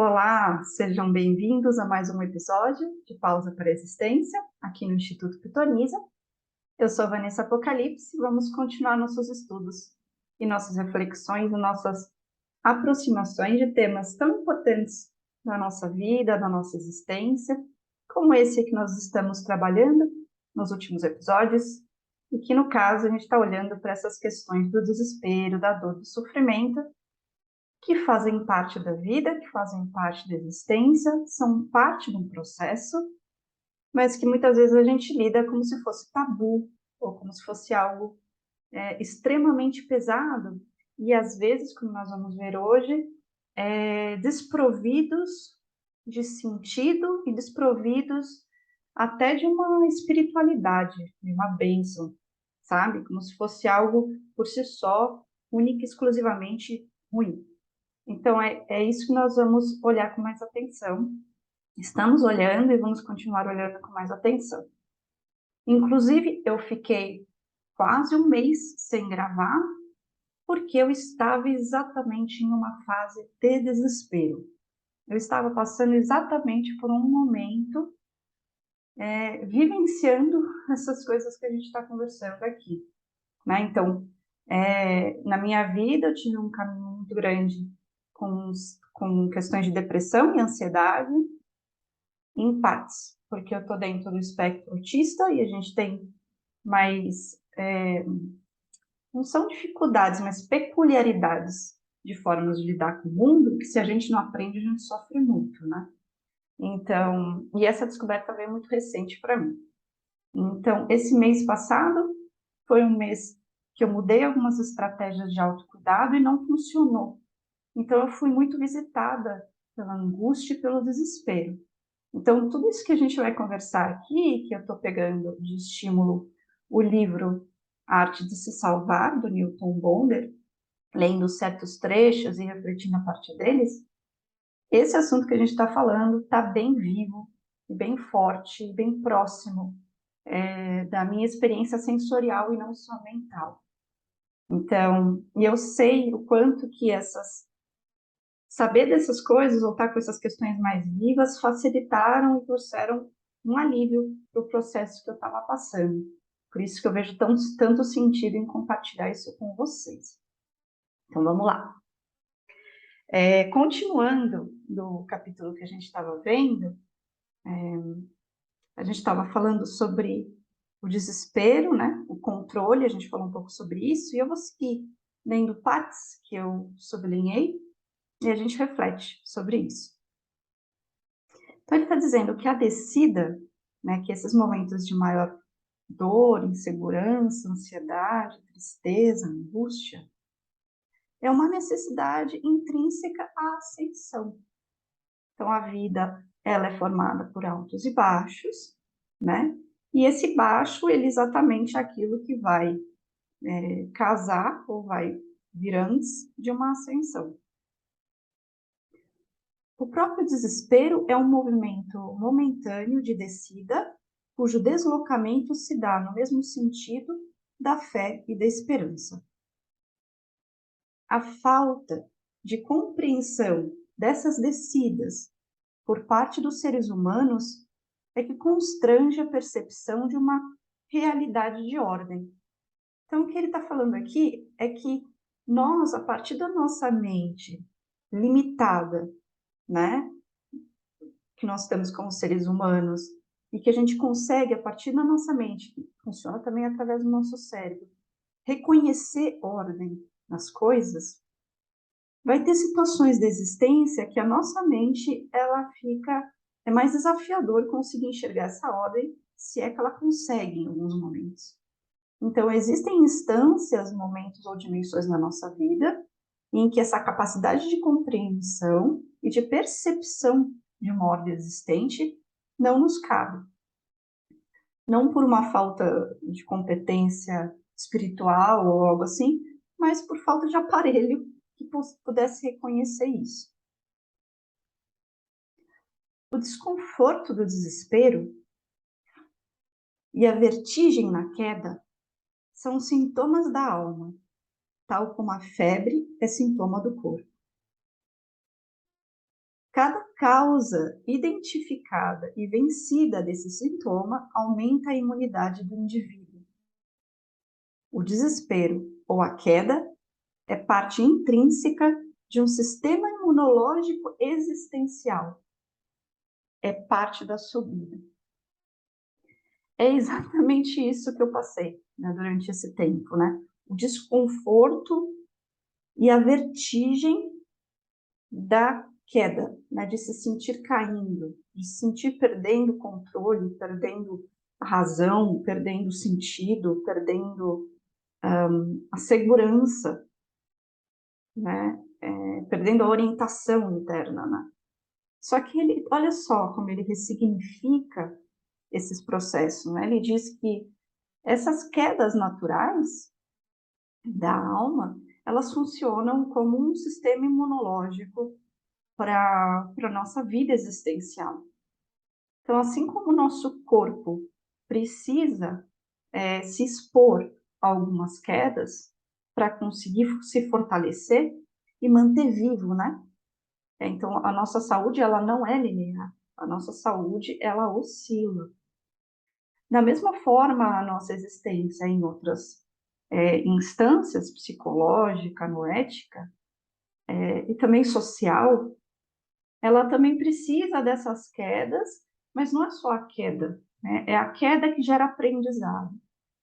Olá, sejam bem-vindos a mais um episódio de Pausa para a Existência, aqui no Instituto Pitonisa. Eu sou Vanessa Apocalipse e vamos continuar nossos estudos e nossas reflexões e nossas aproximações de temas tão importantes na nossa vida, na nossa existência, como esse que nós estamos trabalhando nos últimos episódios, e que, no caso, a gente está olhando para essas questões do desespero, da dor, do sofrimento, que fazem parte da vida, que fazem parte da existência, são parte de um processo, mas que muitas vezes a gente lida como se fosse tabu, ou como se fosse algo extremamente pesado, e às vezes, como nós vamos ver hoje, desprovidos de sentido e desprovidos até de uma espiritualidade, de uma bênção, sabe? Como se fosse algo por si só, única e exclusivamente ruim. Então, é isso que nós vamos olhar com mais atenção. Estamos olhando e vamos continuar olhando com mais atenção. Inclusive, eu fiquei quase um mês sem gravar, porque eu estava exatamente em uma fase de desespero. Eu estava passando exatamente por um momento, vivenciando essas coisas que a gente está conversando aqui, né? Então, na minha vida, eu tive um caminho muito grande com questões de depressão e ansiedade, em partes, porque eu estou dentro do espectro autista e a gente tem mais, não são dificuldades, mas peculiaridades de formas de lidar com o mundo, que se a gente não aprende, a gente sofre muito, né? Então, e essa descoberta veio muito recente para mim. Então, esse mês passado foi um mês que eu mudei algumas estratégias de autocuidado e não funcionou. Então, eu fui muito visitada pela angústia e pelo desespero. Então, tudo isso que a gente vai conversar aqui, que eu estou pegando de estímulo o livro A Arte de Se Salvar, do Newton Bonder, lendo certos trechos e refletindo a partir deles, esse assunto que a gente está falando está bem vivo, bem forte, bem próximo da minha experiência sensorial e não só mental. Então, e eu sei o quanto que saber dessas coisas, ou estar com essas questões mais vivas, facilitaram e trouxeram um alívio para o processo que eu estava passando. Por isso que eu vejo tanto sentido em compartilhar isso com vocês. Então, vamos lá. Continuando do capítulo que a gente estava vendo, a gente estava falando sobre o desespero, né? O controle, a gente falou um pouco sobre isso, e eu vou seguir lendo partes que eu sublinhei, e a gente reflete sobre isso. Então, ele está dizendo que a descida, né, que esses momentos de maior dor, insegurança, ansiedade, tristeza, angústia, é uma necessidade intrínseca à ascensão. Então, a vida, ela é formada por altos e baixos, né? E esse baixo, ele é exatamente aquilo que vai casar ou vai vir antes de uma ascensão. O próprio desespero é um movimento momentâneo de descida, cujo deslocamento se dá no mesmo sentido da fé e da esperança. A falta de compreensão dessas descidas por parte dos seres humanos é que constrange a percepção de uma realidade de ordem. Então, o que ele está falando aqui é que nós, a partir da nossa mente limitada, né, que nós temos como seres humanos, e que a gente consegue, a partir da nossa mente, que funciona também através do nosso cérebro, reconhecer ordem nas coisas, vai ter situações da existência que a nossa mente, é mais desafiador conseguir enxergar essa ordem, se é que ela consegue em alguns momentos. Então, existem instâncias, momentos ou dimensões na nossa vida em que essa capacidade de compreensão e de percepção de uma ordem existente não nos cabe. Não por uma falta de competência espiritual ou algo assim, mas por falta de aparelho que pudesse reconhecer isso. O desconforto do desespero e a vertigem na queda são sintomas da alma, tal como a febre é sintoma do corpo. Cada causa identificada e vencida desse sintoma aumenta a imunidade do indivíduo. O desespero ou a queda é parte intrínseca de um sistema imunológico existencial. É parte da subida. É exatamente isso que eu passei, né, durante esse tempo, né? O desconforto e a vertigem da queda, né, de se sentir caindo, de se sentir perdendo o controle, perdendo a razão, perdendo o sentido, perdendo a segurança, né, perdendo a orientação interna, né? Só que ele, olha só como ele ressignifica esses processos, né? Ele diz que essas quedas naturais da alma, elas funcionam como um sistema imunológico para a nossa vida existencial. Então, assim como o nosso corpo precisa se expor a algumas quedas para conseguir se fortalecer e manter vivo, né? Então, a nossa saúde, ela não é linear. A nossa saúde, ela oscila. Da mesma forma, a nossa existência em outras instâncias, psicológica, noética, e também social, ela também precisa dessas quedas, mas não é só a queda, né? É a queda que gera aprendizado.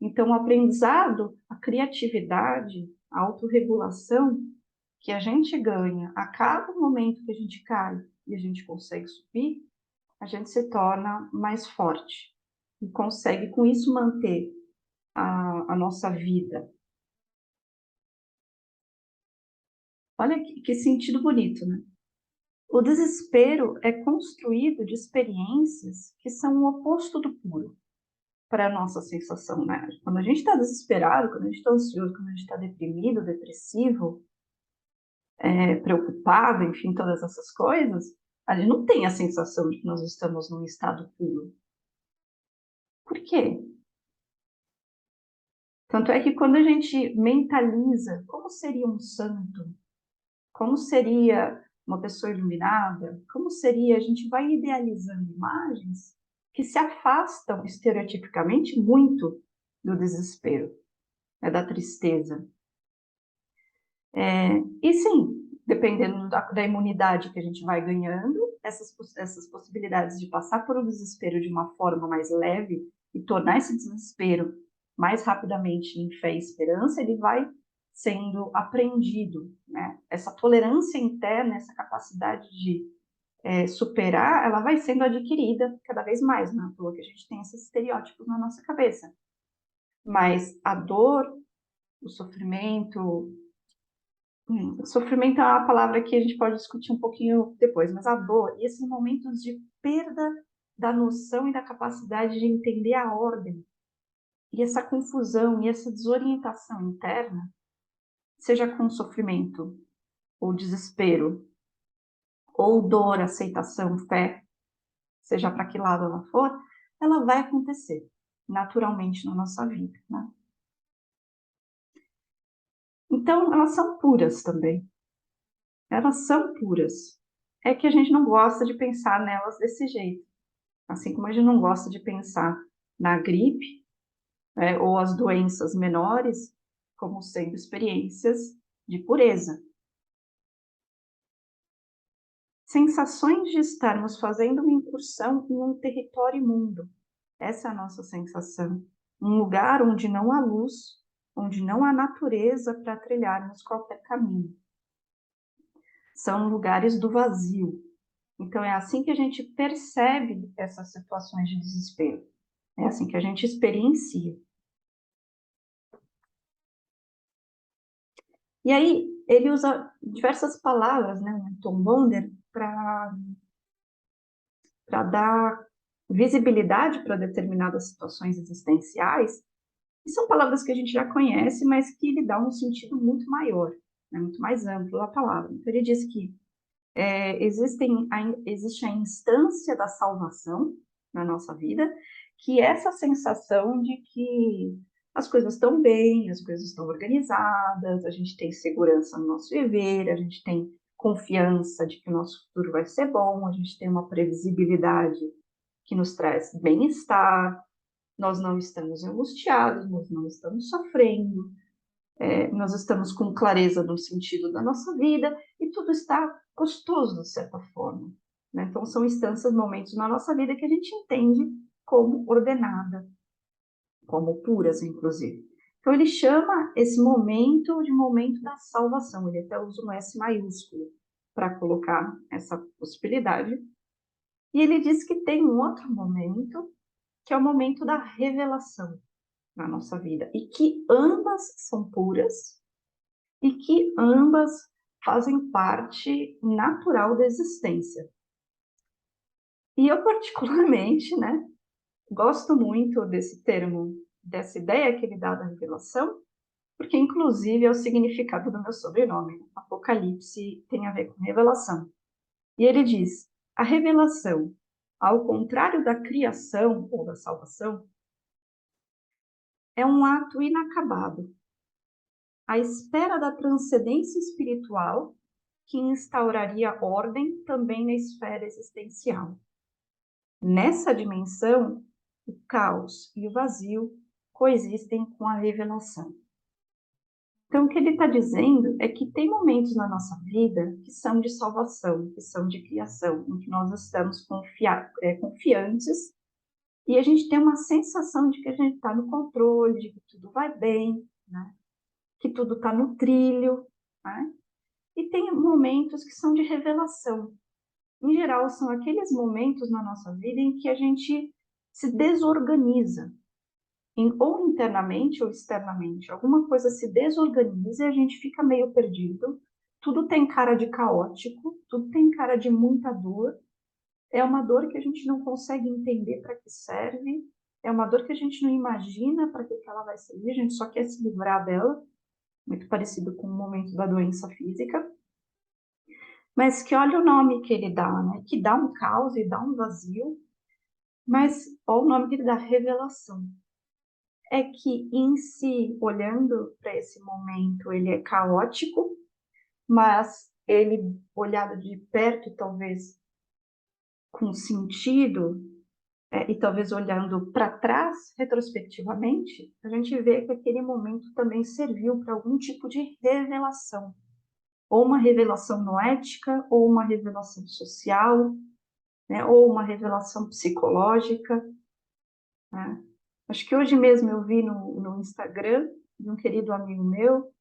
Então, o aprendizado, a criatividade, a autorregulação que a gente ganha a cada momento que a gente cai e a gente consegue subir, a gente se torna mais forte e consegue, com isso, manter a nossa vida. Olha que sentido bonito, né? O desespero é construído de experiências que são o oposto do puro para a nossa sensação, né? Quando a gente está desesperado, quando a gente está ansioso, quando a gente está deprimido, depressivo, preocupado, enfim, todas essas coisas, a gente não tem a sensação de que nós estamos num estado puro. Por quê? Tanto é que quando a gente mentaliza como seria um santo, como seria uma pessoa iluminada, como seria, a gente vai idealizando imagens que se afastam estereotipicamente muito do desespero, né, da tristeza. E sim, dependendo da imunidade que a gente vai ganhando, essas possibilidades de passar por um desespero de uma forma mais leve e tornar esse desespero mais rapidamente em fé e esperança, ele vai sendo aprendido, né? Essa tolerância interna, essa capacidade de superar, ela vai sendo adquirida cada vez mais, não é à toa que a gente tem esses estereótipos na nossa cabeça. Mas a dor, o sofrimento, sofrimento é uma palavra que a gente pode discutir um pouquinho depois, mas a dor e esses momentos de perda da noção e da capacidade de entender a ordem, e essa confusão e essa desorientação interna, seja com sofrimento ou desespero, ou dor, aceitação, fé, seja para que lado ela for, ela vai acontecer naturalmente na nossa vida, né? Então, elas são puras também. Elas são puras. É que a gente não gosta de pensar nelas desse jeito. Assim como a gente não gosta de pensar na gripe, né, ou as doenças menores como sendo experiências de pureza. Sensações de estarmos fazendo uma incursão em um território imundo. Essa é a nossa sensação. Um lugar onde não há luz, onde não há natureza para trilharmos qualquer caminho. São lugares do vazio. Então, é assim que a gente percebe essas situações de desespero. É assim que a gente experiencia. E aí, ele usa diversas palavras, né, o Tom Bonder, para dar visibilidade para determinadas situações existenciais, e são palavras que a gente já conhece, mas que lhe dá um sentido muito maior, né, muito mais amplo da palavra. Então, ele diz que existe a instância da salvação na nossa vida, que é essa sensação de que as coisas estão bem, as coisas estão organizadas, a gente tem segurança no nosso viver, a gente tem confiança de que o nosso futuro vai ser bom, a gente tem uma previsibilidade que nos traz bem-estar, nós não estamos angustiados, nós não estamos sofrendo, nós estamos com clareza no sentido da nossa vida e tudo está gostoso, de certa forma. Né? Então, são instâncias, momentos na nossa vida que a gente entende como ordenada, como puras, inclusive. Então, ele chama esse momento de momento da salvação. Ele até usa um S maiúsculo para colocar essa possibilidade. E ele diz que tem um outro momento, que é o momento da revelação na nossa vida. E que ambas são puras e que ambas fazem parte natural da existência. E eu, particularmente, né, gosto muito desse termo, dessa ideia que ele dá da revelação, porque, inclusive, é o significado do meu sobrenome. Apocalipse tem a ver com revelação. E ele diz: a revelação, ao contrário da criação ou da salvação, é um ato inacabado, à espera da transcendência espiritual que instauraria ordem também na esfera existencial. Nessa dimensão, o caos e o vazio coexistem com a revelação. Então, o que ele está dizendo é que tem momentos na nossa vida que são de salvação, que são de criação, em que nós estamos confiantes e a gente tem uma sensação de que a gente está no controle, de que tudo vai bem, né? Que tudo está no trilho. Né? E tem momentos que são de revelação. Em geral, são aqueles momentos na nossa vida em que a gente se desorganiza, ou internamente ou externamente. Alguma coisa se desorganiza e a gente fica meio perdido. Tudo tem cara de caótico, tudo tem cara de muita dor. É uma dor que a gente não consegue entender para que serve. É uma dor que a gente não imagina para que ela vai servir. A gente só quer se livrar dela. Muito parecido com o momento da doença física. Mas que olha o nome que ele dá, né? Que dá um caos e dá um vazio. Mas olha o nome que ele dá, revelação. É que em si, olhando para esse momento, ele é caótico, mas ele, olhado de perto, talvez com sentido, e talvez olhando para trás, retrospectivamente, a gente vê que aquele momento também serviu para algum tipo de revelação. Ou uma revelação noética, ou uma revelação social, né, ou uma revelação psicológica. Né? Acho que hoje mesmo eu vi no Instagram de um querido amigo meu,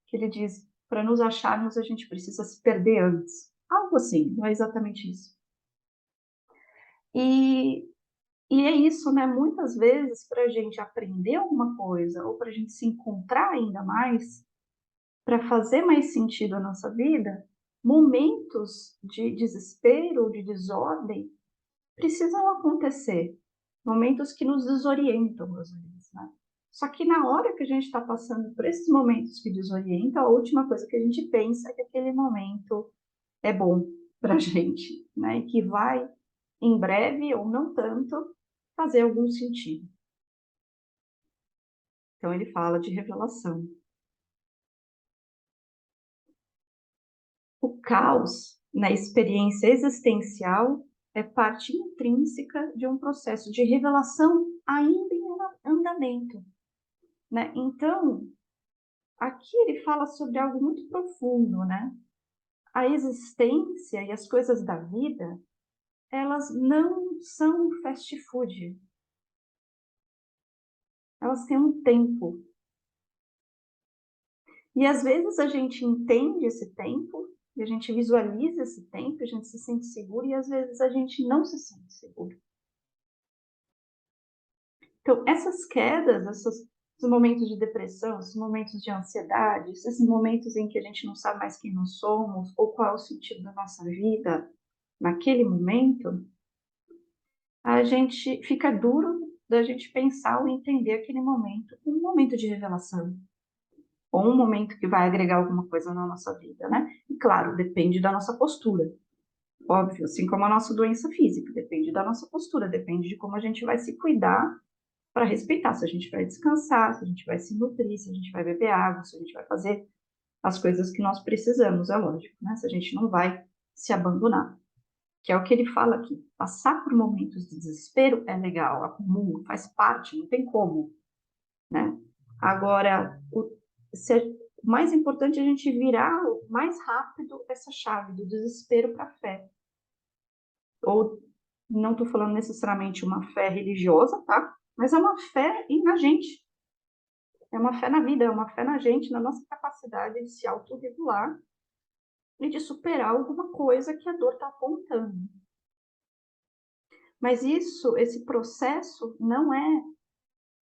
que ele diz, para nos acharmos a gente precisa se perder antes. Algo assim, não é exatamente isso. E é isso, né? Muitas vezes, para a gente aprender alguma coisa, ou para a gente se encontrar ainda mais, para fazer mais sentido a nossa vida, momentos de desespero, de desordem, precisam acontecer. Momentos que nos desorientam, às vezes, né? Só que na hora que a gente está passando por esses momentos que desorientam, a última coisa que a gente pensa é que aquele momento é bom para a gente, né? E que vai, em breve ou não tanto, fazer algum sentido. Então, ele fala de revelação. O caos na experiência existencial é parte intrínseca de um processo de revelação ainda em andamento. Né? Então, aqui ele fala sobre algo muito profundo, né? A existência e as coisas da vida, elas não são fast food. Elas têm um tempo. E às vezes a gente entende esse tempo, e a gente visualiza esse tempo, a gente se sente seguro, e às vezes a gente não se sente seguro. Então, essas quedas, esses momentos de depressão, esses momentos de ansiedade, esses momentos em que a gente não sabe mais quem nós somos, ou qual é o sentido da nossa vida, naquele momento, a gente fica duro da gente pensar ou entender aquele momento, um momento de revelação, ou um momento que vai agregar alguma coisa na nossa vida, né? E claro, depende da nossa postura. Óbvio, assim como a nossa doença física, depende da nossa postura, depende de como a gente vai se cuidar para respeitar, se a gente vai descansar, se a gente vai se nutrir, se a gente vai beber água, se a gente vai fazer as coisas que nós precisamos, é lógico, né? Se a gente não vai se abandonar. Que é o que ele fala aqui. Passar por momentos de desespero é legal, é comum, faz parte, não tem como, né? Agora, o mais importante é a gente virar mais rápido essa chave do desespero para a fé. Ou, não estou falando necessariamente uma fé religiosa, tá? Mas é uma fé na gente. É uma fé na vida, é uma fé na gente, na nossa capacidade de se autorregular e de superar alguma coisa que a dor está apontando. Mas esse processo não é,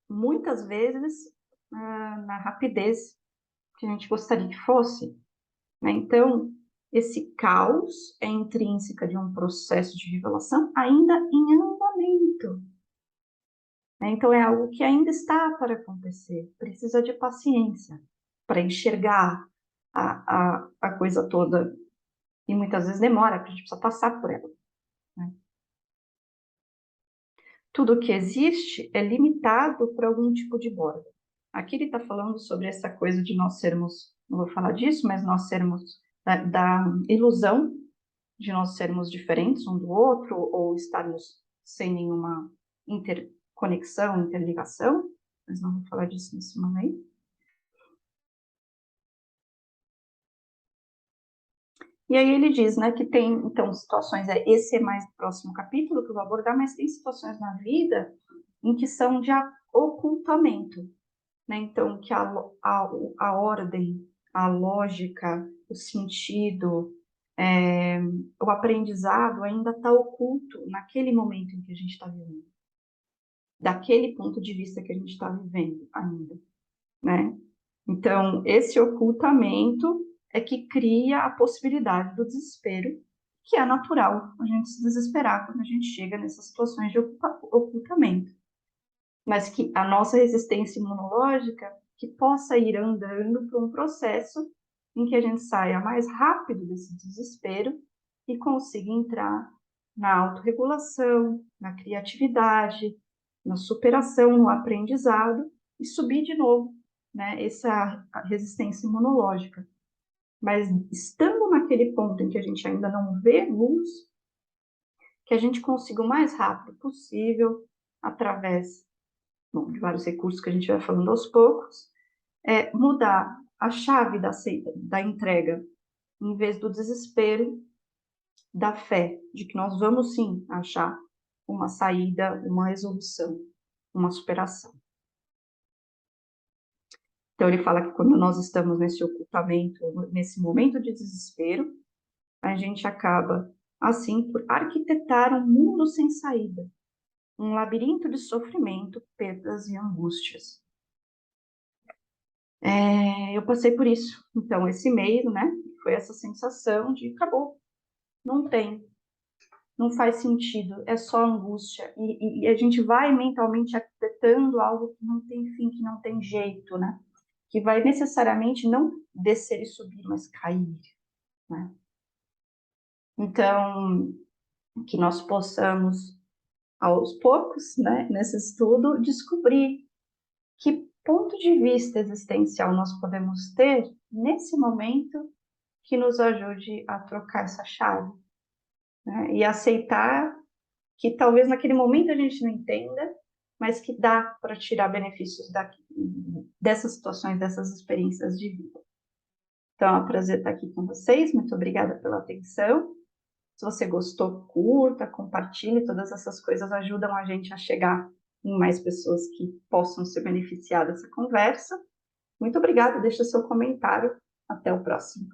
muitas vezes, na rapidez que a gente gostaria que fosse, né? Então, esse caos é intrínseca de um processo de revelação ainda em andamento. Né? Então, é algo que ainda está para acontecer. Precisa de paciência para enxergar a coisa toda. E muitas vezes demora, porque a gente precisa passar por ela. Né? Tudo que existe é limitado por algum tipo de borda. Aqui ele está falando sobre essa coisa de nós sermos, não vou falar disso, mas nós sermos da ilusão de nós sermos diferentes um do outro ou estarmos sem nenhuma interconexão, interligação, mas não vou falar disso nesse momento. E aí ele diz, né, que tem, então, situações, esse é mais o próximo capítulo que eu vou abordar, mas tem situações na vida em que são de ocultamento, né? Então, que a ordem, a lógica, o sentido, o aprendizado ainda está oculto naquele momento em que a gente está vivendo, daquele ponto de vista que a gente está vivendo ainda, né? Então, esse ocultamento é que cria a possibilidade do desespero, que é natural a gente se desesperar quando a gente chega nessas situações de ocultamento. Mas que a nossa resistência imunológica que possa ir andando por um processo em que a gente saia mais rápido desse desespero e consiga entrar na autorregulação, na criatividade, na superação, no aprendizado e subir de novo, né, essa resistência imunológica. Mas estando naquele ponto em que a gente ainda não vê luz, que a gente consiga o mais rápido possível, através de vários recursos que a gente vai falando aos poucos, mudar a chave da entrega, em vez do desespero, da fé, de que nós vamos sim achar uma saída, uma resolução, uma superação. Então ele fala que quando nós estamos nesse ocultamento, nesse momento de desespero, a gente acaba, assim, por arquitetar um mundo sem saída, um labirinto de sofrimento, perdas e angústias. Eu passei por isso. Então, esse mês, né, foi essa sensação de acabou, não tem, não faz sentido, é só angústia. E a gente vai mentalmente arquitetando algo que não tem fim, que não tem jeito, né? Que vai necessariamente não descer e subir, mas cair, né? Então, que nós possamos, aos poucos, né, nesse estudo, descobrir que ponto de vista existencial nós podemos ter nesse momento que nos ajude a trocar essa chave, né? E aceitar que talvez naquele momento a gente não entenda, mas que dá para tirar benefícios dessas situações, dessas experiências de vida. Então, é um prazer estar aqui com vocês, muito obrigada pela atenção. Se você gostou, curta, compartilhe, todas essas coisas ajudam a gente a chegar em mais pessoas que possam se beneficiar dessa conversa. Muito obrigada, deixa seu comentário. Até o próximo.